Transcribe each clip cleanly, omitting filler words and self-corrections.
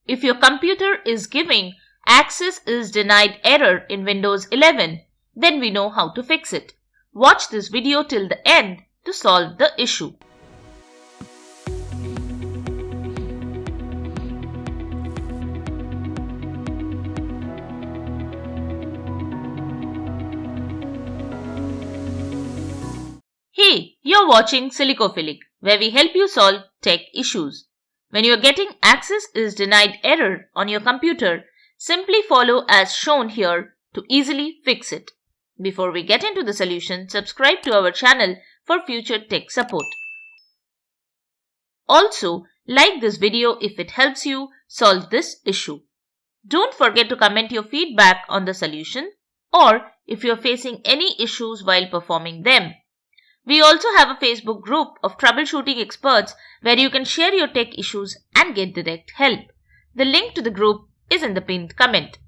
If your computer is giving access is denied error in Windows 11, then we know how to fix it. Watch this video till the end to solve the issue. Hey, you're watching Silicophilic, where we help you solve tech issues. When you're getting access is denied error on your computer, simply follow as shown here to easily fix it. Before we get into the solution, subscribe to our channel for future tech support. Also, like this video if it helps you solve this issue. Don't forget to comment your feedback on the solution or if you're facing any issues while performing them. We also have a Facebook group of troubleshooting experts where you can share your tech issues and get direct help. The link to the group is in the pinned comment.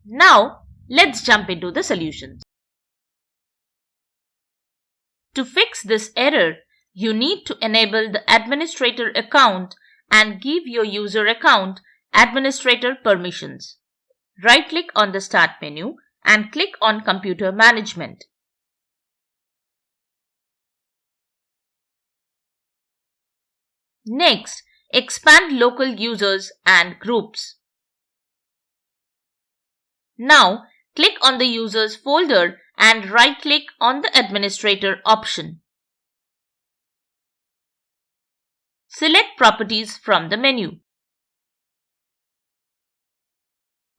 Now, let's jump into the solutions. To fix this error, you need to enable the administrator account and give your user account administrator permissions. Right-click on the Start menu and click on Computer Management. Next, expand local users and groups. Now, click on the users folder and right-click on the administrator option. Select Properties from the menu.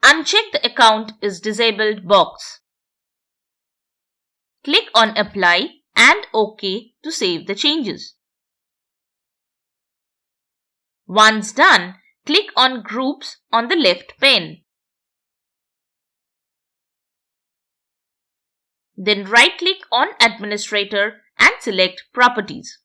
Uncheck the Account is Disabled box. Click on Apply and OK to save the changes. Once done, click on Groups on the left pane. Then right-click on Administrator and select Properties.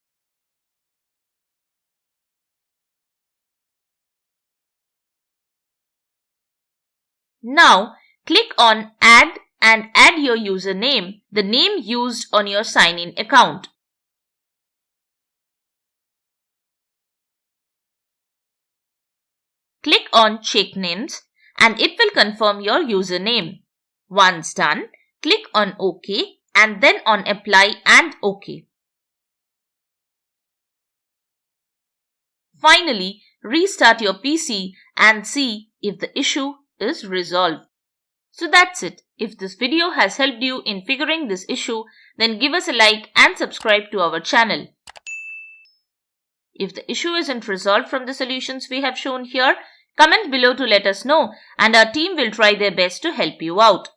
Now, click on Add and add your username, the name used on your sign-in account. Click on Check Names and it will confirm your username. Once done, click on OK and then on Apply and OK. Finally, restart your PC and see if the issue is resolved. So that's it. If this video has helped you in figuring this issue, then give us a like and subscribe to our channel. If the issue isn't resolved from the solutions we have shown here, comment below to let us know and our team will try their best to help you out.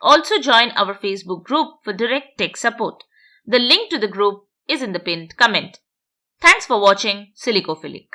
Also join our Facebook group for direct tech support. The link to the group is in the pinned comment. Thanks for watching Silicophilic.